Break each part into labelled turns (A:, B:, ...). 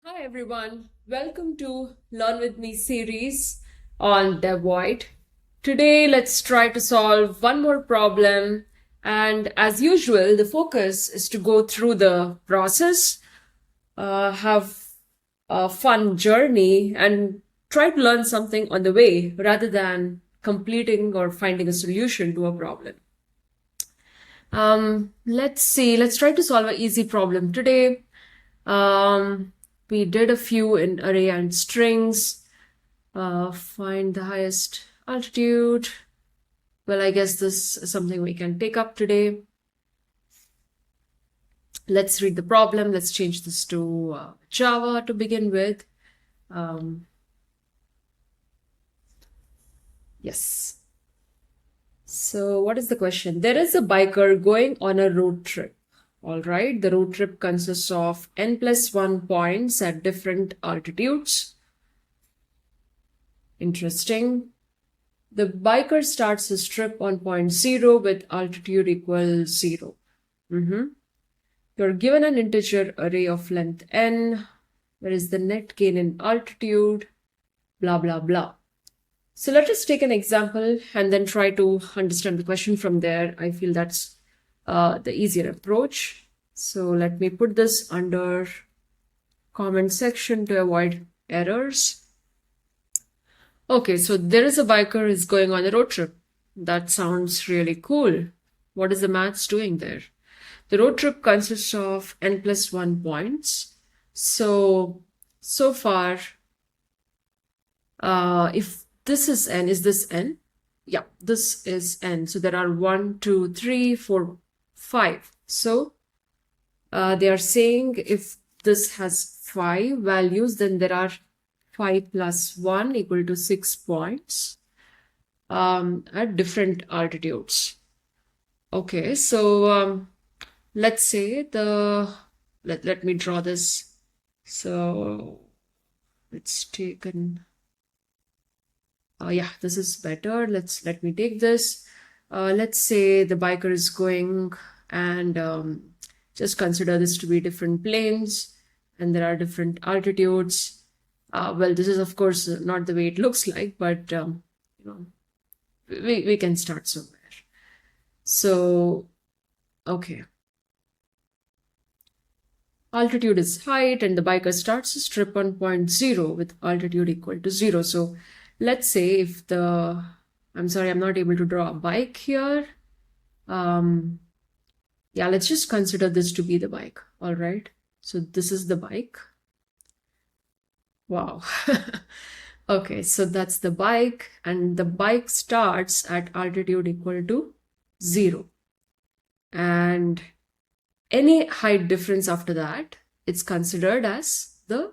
A: Hi everyone, welcome to Learn With Me series on DevVoid. Today let's try to solve one more problem, and as usual the focus is to go through the process, have a fun journey and try to learn something on the way rather than completing or finding a solution to a problem. Let's try to solve an easy problem today. We did a few in array and strings. Find the highest altitude. Well, I guess this is something we can take up today. Let's read the problem. Let's change this to Java to begin with. Yes. So what is the question? There is a biker going on a road trip. All right, the road trip consists of n+1 points at different altitudes. Interesting. The biker starts his trip on point 0 with altitude equals 0. You're given an integer array of length n. Where is the net gain in altitude? Blah, blah, blah. So let us take an example and then try to understand the question from there. I feel that's the easier approach. So let me put this under comment section to avoid errors. Okay, so there is a biker is going on a road trip. That sounds really cool. What is the maths doing there? The road trip consists of n+1 points. So far, if this is n, is this n? Yeah, this is n. So there are 1, 2, 3, 4, 5. So they are saying if this has 5 values, then there are 5 plus 1 equal to 6 points at different altitudes. Okay, so let's say let me draw this. So it's taken. Yeah, this is better. Let me take this. Let's say the biker is going and just consider this to be different planes and there are different altitudes. Well, this is of course not the way it looks like, but you know, we can start somewhere. So, okay. Altitude is height and the biker starts his trip on point 0 with altitude equal to 0. So let's say if I'm sorry, I'm not able to draw a bike here. Yeah, let's just consider this to be the bike. All right. So this is the bike. Wow. Okay, so that's the bike and the bike starts at altitude equal to 0. And any height difference after that, it's considered as the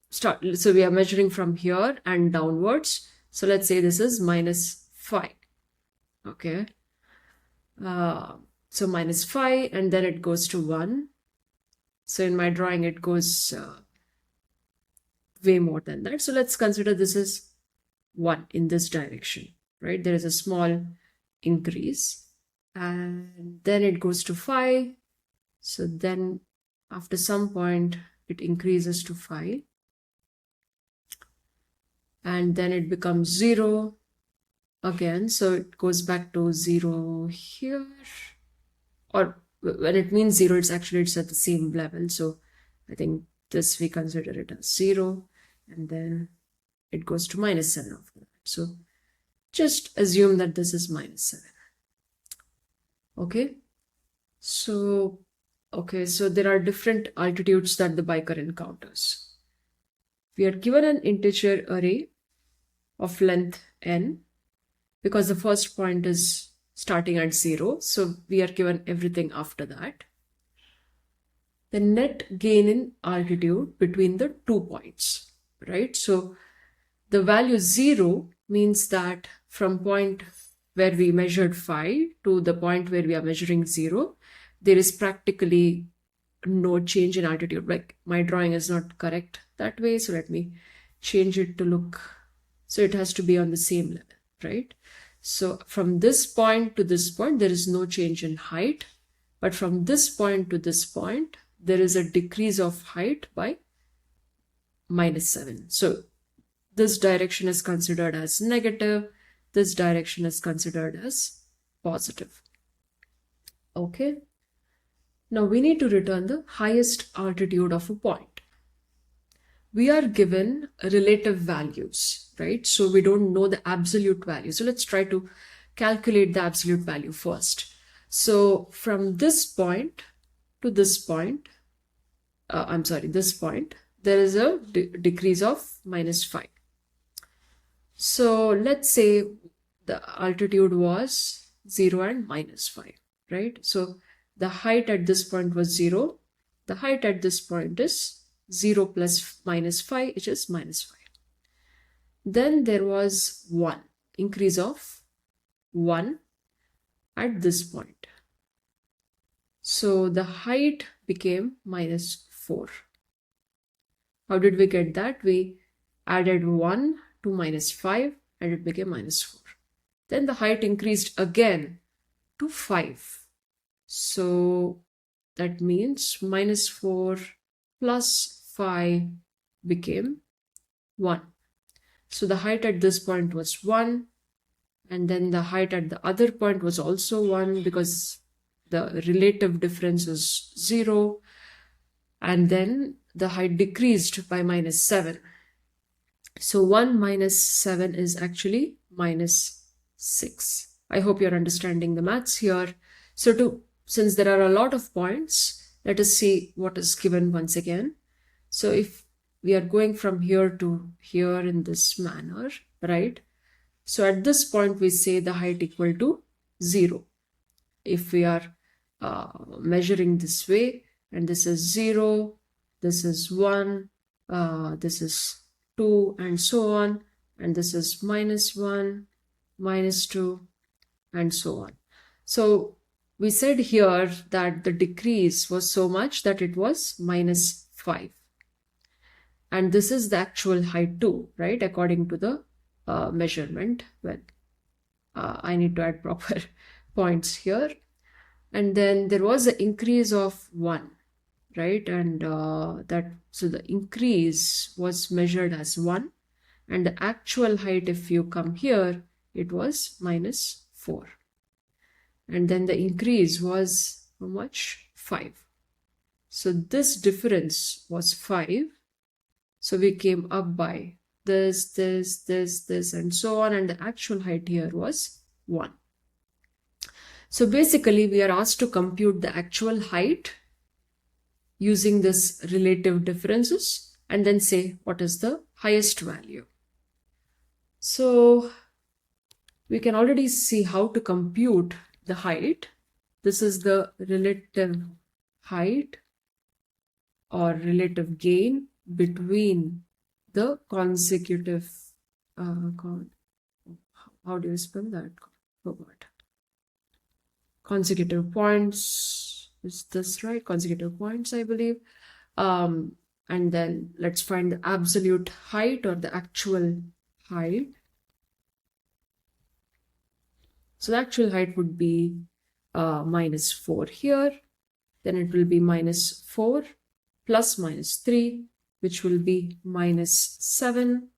A: start. So we are measuring from here and downwards. So let's say this is -5. Okay. So -5 and then it goes to 1. So in my drawing, it goes way more than that. So let's consider this is 1 in this direction, right? There is a small increase and then it goes to 5. So then after some point, it increases to 5. And then it becomes 0 again. So it goes back to 0 here. Or when it means 0, it's at the same level. So I think this we consider it as 0. And then it goes to -7 after that. So just assume that this is -7. Okay. So there are different altitudes that the biker encounters. We are given an integer array of length n because the first point is starting at 0. So we are given everything after that. The net gain in altitude between the 2 points, right? So the value 0 means that from point where we measured 5 to the point where we are measuring 0, there is practically no change in altitude. Like my drawing is not correct that way. So let me change it to look. So it has to be on the same level, right? So from this point to this point, there is no change in height. But from this point to this point, there is a decrease of height by -7. So this direction is considered as negative. This direction is considered as positive. Okay. Now we need to return the highest altitude of a point. We are given relative values, right? So we don't know the absolute value. So let's try to calculate the absolute value first. So from this point to this point, this point, there is a decrease of -5. So let's say the altitude was 0 and -5, right? So the height at this point was 0. The height at this point is 0 plus -5, which is -5. Then there was 1, increase of 1 at this point. So the height became -4. How did we get that? We added 1 to -5 and it became -4. Then the height increased again to 5. So that means -4 plus 5 became 1. So the height at this point was 1, and then the height at the other point was also 1 because the relative difference is 0, and then the height decreased by -7. So 1 minus 7 is actually -6. I hope you're understanding the maths here. So since there are a lot of points, let us see what is given once again. So if we are going from here to here in this manner, right? So at this point, we say the height equal to 0. If we are measuring this way, and this is 0, this is 1, this is 2, and so on, and this is -1, -2, and so on. So we said here that the decrease was so much that it was -5. And this is the actual height too, right? According to the measurement. Well, I need to add proper points here. And then there was an increase of 1, right? And so the increase was measured as 1. And the actual height, if you come here, it was -4. And then the increase was how much? 5. So this difference was 5. So we came up by this, and so on. And the actual height here was 1. So basically, we are asked to compute the actual height using this relative differences and then say what is the highest value. So we can already see how to compute the height. This is the relative height or relative gain between the consecutive, how do you spell that? Forgot. Consecutive points, is this right? Consecutive points, I believe. And then let's find the absolute height or the actual height. So the actual height would be -4 here. Then it will be -4 plus -3, which will be -7.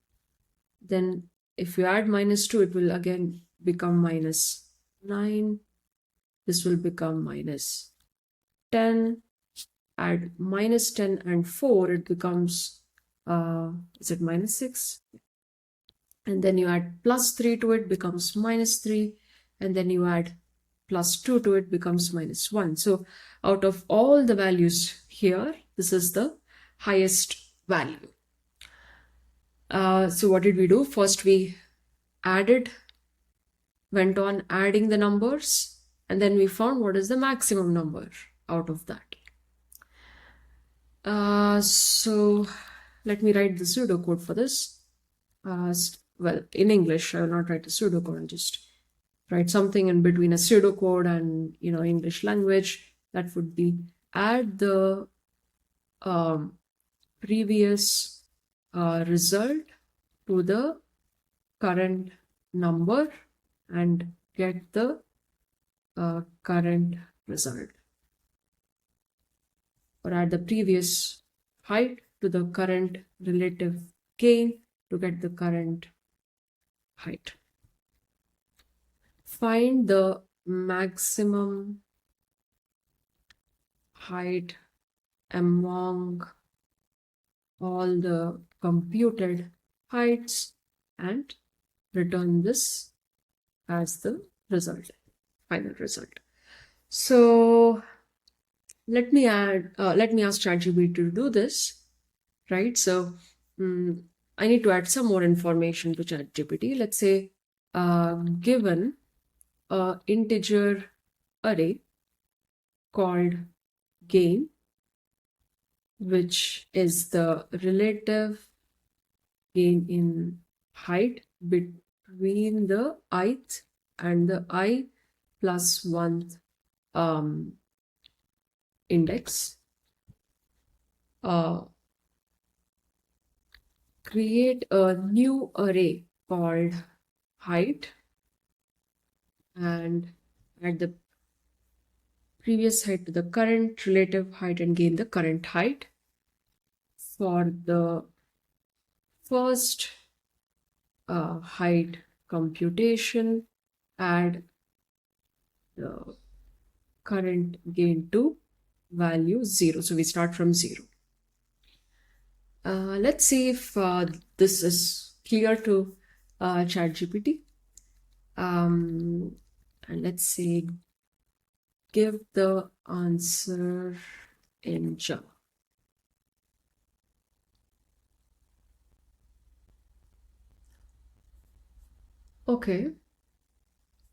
A: Then if you add -2, it will again become -9. This will become -10. Add -10 and 4, it becomes, is it -6? And then you add +3 to it, becomes -3. And then you add +2 to it, becomes -1. So out of all the values here, this is the highest value. So what did we do? First we went on adding the numbers, and then we found what is the maximum number out of that. So let me write the pseudocode for this. Well, in English, I will not write a pseudocode, I'll just write something in between a pseudocode and English language. That would be add the previous result to the current number and get the current result. or add the previous height to the current relative gain to get the current height. Find the maximum height among all the computed heights and return this as the result, final result. So let me ask ChatGPT to do this, right? So I need to add some more information to ChatGPT. Let's say given a integer array called gain, which is the relative gain in height between the ith and the I plus 1th index. Create a new array called height and add the previous height to the current relative height and gain the current height. For the first height computation, add the current gain to value 0. So we start from 0. Let's see if this is clear to ChatGPT. And let's say give the answer in Java. Okay,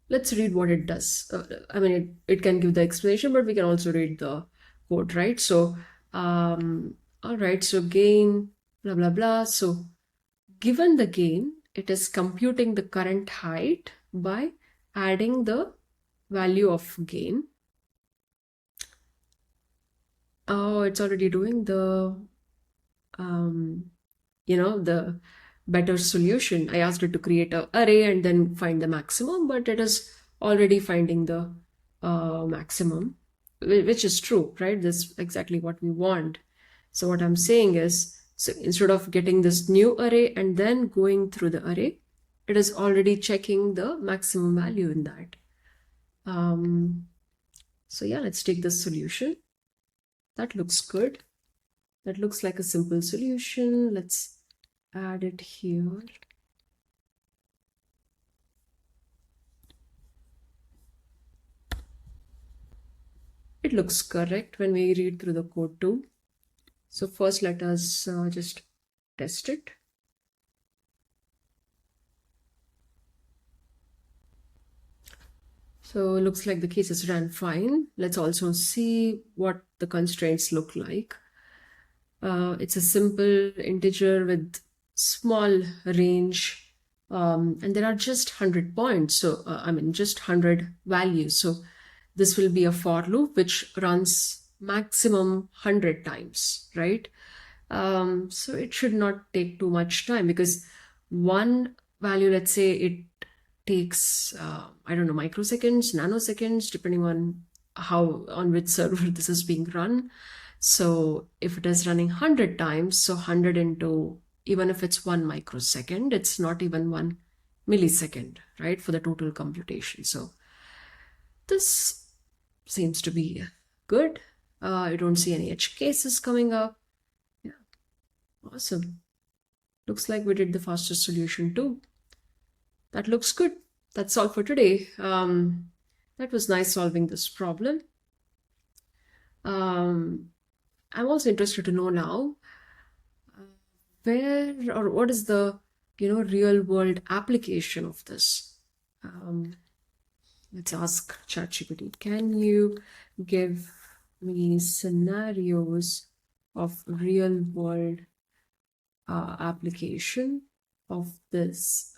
A: let's read what it does. I mean, it can give the explanation, but we can also read the code, right? So, all right, so gain, blah, blah, blah. So given the gain, it is computing the current height by adding the value of gain. Oh, it's already doing the, the better solution. I asked it to create an array and then find the maximum, but it is already finding the maximum, which is true, right? This is exactly what we want. So what I'm saying is, so instead of getting this new array and then going through the array, it is already checking the maximum value in that. So yeah, let's take this solution. That looks good. That looks like a simple solution. Let's add it here. It looks correct when we read through the code too. So first let us just test it. So it looks like the cases ran fine. Let's also see what the constraints look like. It's a simple integer with small range, and there are just 100 points. So just 100 values. So this will be a for loop which runs maximum 100 times, right? So it should not take too much time, because one value, let's say it takes, I don't know, microseconds, nanoseconds, depending on which server this is being run. So if it is running 100 times, so 100 into, even if it's 1 microsecond, it's not even 1 millisecond, right, for the total computation. So this seems to be good. I don't see any edge cases coming up. Yeah, awesome. Looks like we did the fastest solution too. That looks good. That's all for today. That was nice solving this problem. I'm also interested to know now where or what is the real world application of this. Let's ask ChatGPT. Can you give me scenarios of real world application of this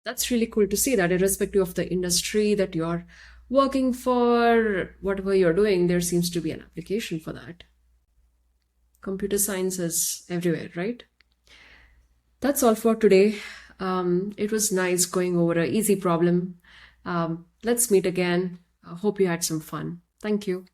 A: That's really cool to see that irrespective of the industry that you're working for, whatever you're doing, there seems to be an application for that. Computer science is everywhere, right? That's all for today. It was nice going over an easy problem. Let's meet again. I hope you had some fun. Thank you.